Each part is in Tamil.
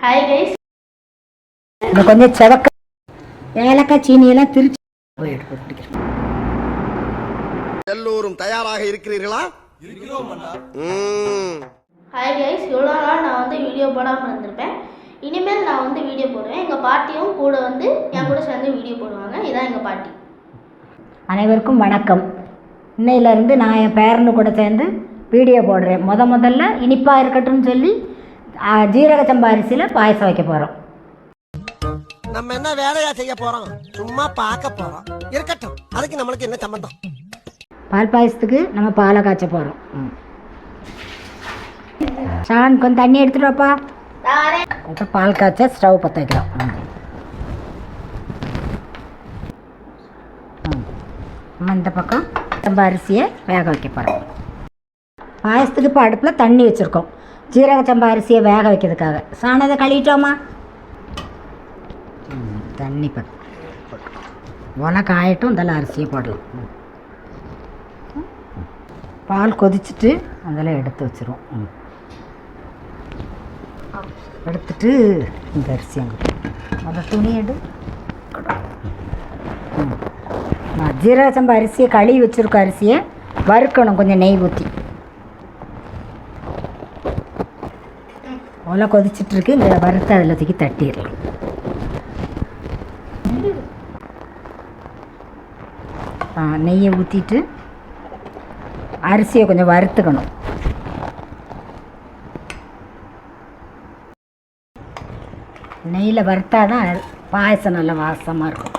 Hi guys. இந்த கொஞ்சம் செவக்க ஏலக்காய் சீனியெல்லாம் திரிச்சு எல்லோரும் தயாராக இருக்கிறீர்களா? ஹாய் கைஸ், இவ்வளோ நாள் நான் வந்து வீடியோ போடாமல் இருந்திருப்பேன். இனிமேல் நான் வந்து வீடியோ போடுவேன். எங்கள் பாட்டியும் கூட வந்து என் கூட சேர்ந்து வீடியோ போடுவாங்க. இதான் எங்கள் பாட்டி. அனைவருக்கும் வணக்கம். இன்னையிலேருந்து நான் என் பேரனு கூட சேர்ந்து வீடியோ போடுறேன். முதல்ல இனிப்பாக இருக்கட்டும்னு சொல்லி ஜீரக சம்பா அரிசியில் பாயசம் வைக்க போகிறோம். நம்ம என்ன வேலையா செய்ய போறோம்? சும்மா பார்க்க போறோம். இருக்கட்டும், அதுக்கு நம்மளுக்கு என்ன சம்பந்தம்? பால் பாயசத்துக்கு நம்ம பாலை காய்ச்ச போகிறோம். ஷான் கொஞ்சம் தண்ணி எடுத்துட்டு வாப்பா. இப்போ பால் காய்ச்ச ஸ்டவ் பற்ற வைக்கிறோம். நம்ம இந்த பக்கம் சம்பா அரிசியை வேக வைக்க போகிறோம். பாயசத்துக்கு இப்போ அடுப்பில் தண்ணி வச்சுருக்கோம், ஜீரக சம்பா அரிசியை வேக வைக்கிறதுக்காக. சாணத்தை கழுவிட்டோமா? தண்ணி ஒலை காயட்டும், இதெல்லாம் அரிசியை போடலாம். பால் கொதிச்சுட்டு அதெல்லாம் எடுத்து வச்சுருவோம். எடுத்துட்டு இந்த அரிசி அங்கே அதை துணி எடு. ஜீரக சம்பா அரிசியை கழுவி வச்சுருக்க அரிசியை வறுக்கணும், கொஞ்சம் நெய் ஊற்றி. ஒலை கொதிச்சிட்ருக்கு, இந்த வறுத்து அதில் தூக்கி தட்டிடலாம். நெய்யை ஊற்றிட்டு அரிசியை கொஞ்சம் வறுத்துக்கணும். நெய்யில் வறுத்தா தான் பாயசம் நல்லா வாசமாக இருக்கும்.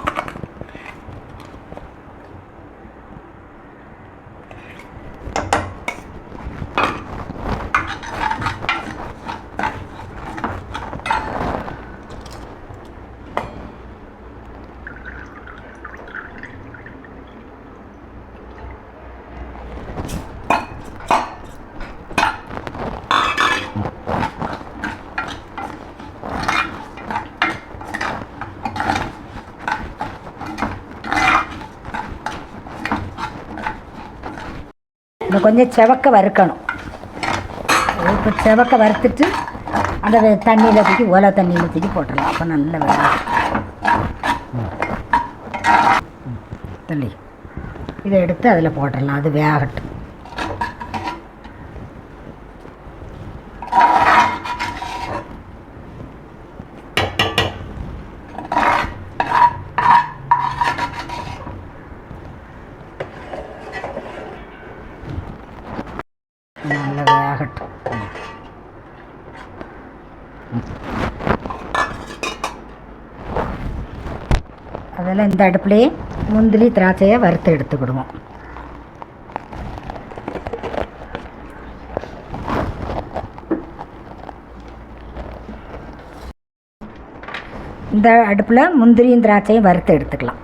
இதை கொஞ்சம் செவக்க வறுக்கணும். இப்போ செவக்க வறுத்துட்டு அந்த தண்ணியில் தூக்கி ஓலை தண்ணியில் தூக்கி போட்டுடலாம். அப்போ நல்ல வேலை தள்ளி இதை எடுத்து அதில் போட்டுடலாம். அது வேகட்டும். நல்ல வேகட்டும். அதில் இந்த அடுப்புலேயே முந்திரி திராட்சையை வறுத்து எடுத்துக்கிடுவோம். இந்த அடுப்பில் முந்திரியும் திராட்சையும் வறுத்து எடுத்துக்கலாம்.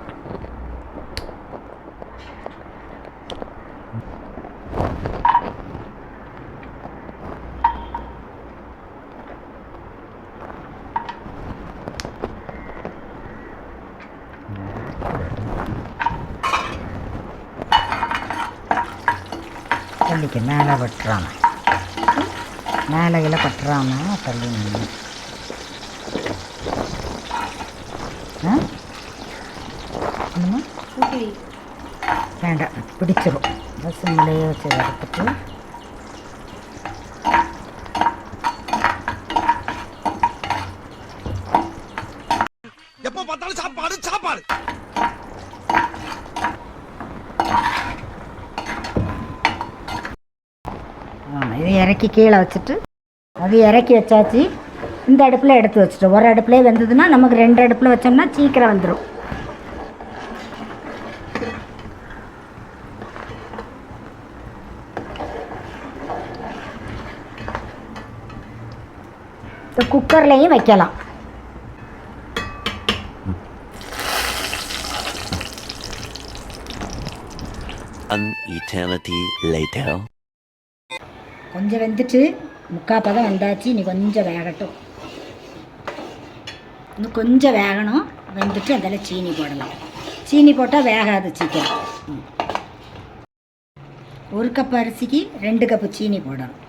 தள்ளிக்கு மேலே பட்டுறாம, மேலே கீழே பட்டுறாம தள்ளி நின்று வேண்டாம், பிடிச்சிரும். சிம்மிலேயே வச்சு வறுத்துட்டு எப்போ பார்த்தாலும் சாப்பாடு சாப்பாடு. இதை இறக்கி கீழே வச்சுட்டு அது இறக்கி வச்சாச்சு. இந்த அடுப்பில் எடுத்து வச்சுட்டோம். ஒரு அடுப்புலேயே வெந்ததுன்னா நமக்கு 2 அடுப்பில் வச்சோம்னா சீக்கிரம் வந்துடும். இப்போ குக்கர்லேயும் வைக்கலாம். An eternity later. கொஞ்சம் வெந்துட்டு முக்கால் பதம் வந்தாச்சு. நீ கொஞ்சம் வேகட்டும், இன்னும் கொஞ்சம் வேகணும். வெந்துட்டு அதில் சீனி போடலாம். சீனி போட்டால் வேகாது சீக்கிரம். 1 கப் அரிசிக்கு 2 கப்பு சீனி போடணும்.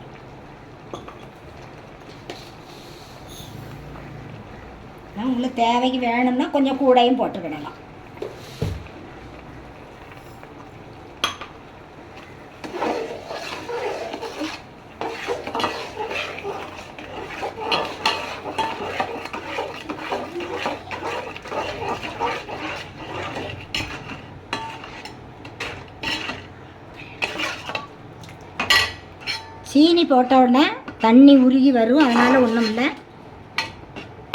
உங்களுக்கு தேவைக்கு வேணும்னா கொஞ்சம் கூடையும் போட்டுக்கிடலாம். சீனி போட்ட உடனே தண்ணி உருகி வரும், அதனால் ஒன்றும் இல்லை,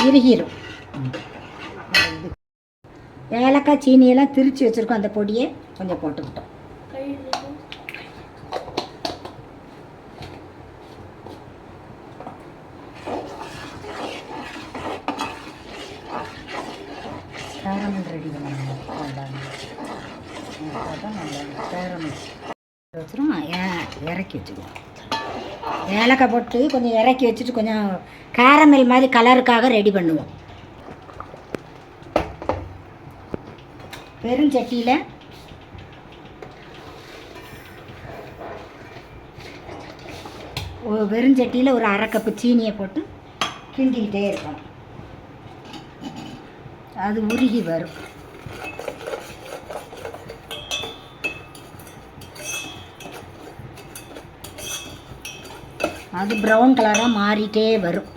இறுகிடும். ஏலக்காய் சீனியெல்லாம் திரித்து வச்சுருக்கோம், அந்த பொடியை கொஞ்சம் போட்டுக்கிட்டோம். கேரமல் ரெடி பண்ணணும், கேரமல் வச்சுருமா இறக்கி வச்சுக்குவோம். ஏலக்காய் போட்டு கொஞ்சம் இறக்கி வச்சுட்டு கொஞ்சம் கேரமல் மாதிரி கலருக்காக ரெடி பண்ணுவோம். பெருஞ்சட்டியில் வெறுஞ்சட்டியில் ஒரு 1/2 கப்பு சீனியை போட்டு கிண்டிக்கிட்டே இருக்கணும். அது உருகி வரும். அது ப்ரௌன் கலராக மாறிட்டே வரும்.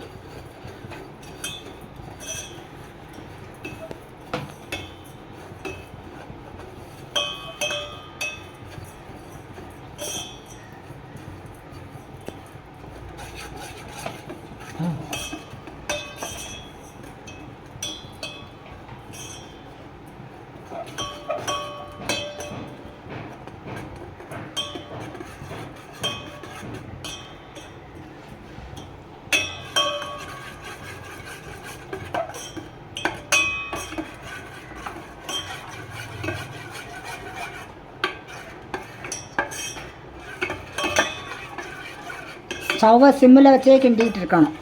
ஸ்டவ்வை சிம்மில் வச்சே கிண்டிகிட்டு இருக்கணும்.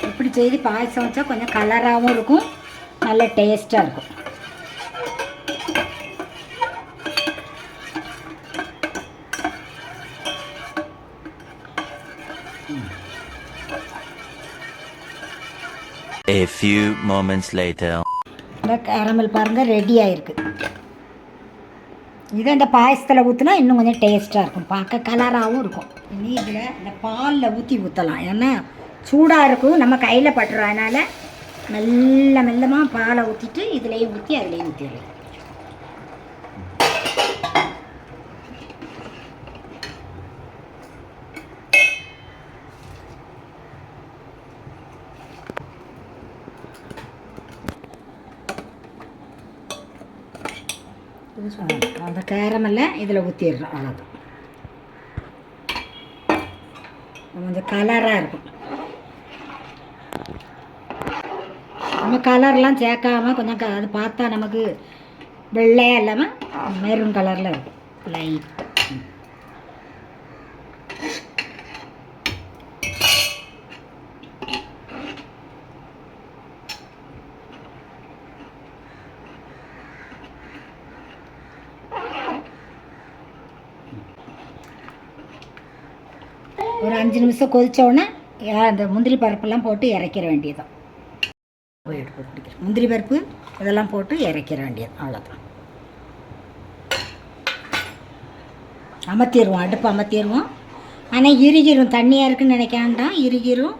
இப்படி செய்து பாயசம் வச்சா கொஞ்சம் கலராகவும் இருக்கும், நல்ல டேஸ்ட்டாக இருக்கும். A few moments later. இந்த கேரமல் பாருங்கள் ரெடி ஆகிருக்கு. இதை இந்த பாயசத்தில் ஊற்றினா இன்னும் கொஞ்சம் டேஸ்ட்டாக இருக்கும், பார்க்க கலராகவும் இருக்கும். இனி இதில் இந்த பாலில் ஊற்றலாம், ஏன்னா சூடாக இருக்கும், நம்ம கையில் பட்டுரும். அதனால் மெல்லமாக பாலை ஊற்றிட்டு இதுலேயும் ஊற்றி அதுலேயும் ஊற்றிடலாம். அந்த கேரமல்ல இதில் ஊற்றிடுறோம், அவ்வளோதான். கொஞ்சம் கலராக இருக்கும். நம்ம கலர்லாம் சேர்க்காமல் கொஞ்சம் அது பார்த்தா நமக்கு வெள்ளையாக இல்லாமல் மெரூன் கலரில் இருக்கும், லைட். ஒரு 5 நிமிஷம் கொதித்தோடனே அந்த முந்திரி பருப்பெல்லாம் போட்டு இறக்கிற வேண்டியதுதான். முந்திரி பருப்பு இதெல்லாம் போட்டு இறக்கிற வேண்டியது, அவ்வளோதான். அமர்த்திடுவோம், அடுப்பு அமர்த்திடுவோம். ஆனால் இறுகிரும், தண்ணியாக இருக்குன்னு நினைக்காண்டாம், இறுகிரும்.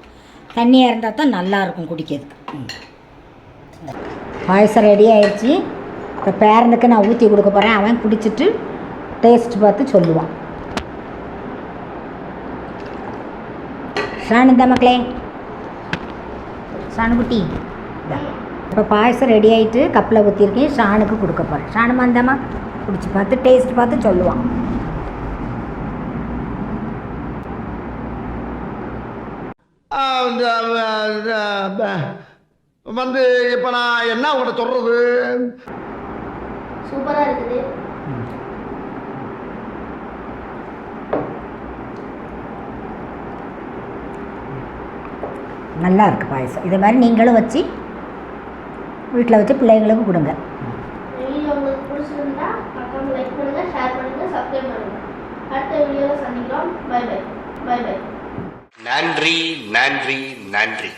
தண்ணியாக இருந்தால் தான் நல்லாயிருக்கும் குடிக்கிறதுக்கு. பாயசம் ரெடி ஆயிடுச்சு. இப்போ பேரனுக்கு நான் ஊற்றி கொடுக்க போகிறேன், அவன் குடிச்சிட்டு டேஸ்ட் பார்த்து சொல்லுவான். ஷானுந்தா மக்களே, ஷானுக்குட்டி, இப்போ பாயசம் ரெடி ஆகிட்டு கப்பில் ஊற்றிருக்கேன், ஷானுக்கு கொடுக்க போகிறேன். ஷானு வந்தாம்மா குடிச்சு பார்த்து டேஸ்ட் பார்த்து சொல்லுவான். வந்து இப்போ நான் என்ன உங்கள்கிட்ட சொல்கிறது? சூப்பராக இருக்குது. நல்லா இருக்குது பாயசம். இதே மாதிரி நீங்களும் வச்சு வீட்டில் வச்சு பிள்ளைங்களுக்கு கொடுங்க. வீடியோ உங்களுக்கு பிடிச்சிருந்தா மறக்காம லைக் பண்ணுங்கள், ஷேர் பண்ணுங்கள், சப்ஸ்கிரைப் பண்ணுங்கள். அடுத்த வீடியோவில் சந்திக்கலாம். Bye bye. நன்றி நன்றி நன்றி.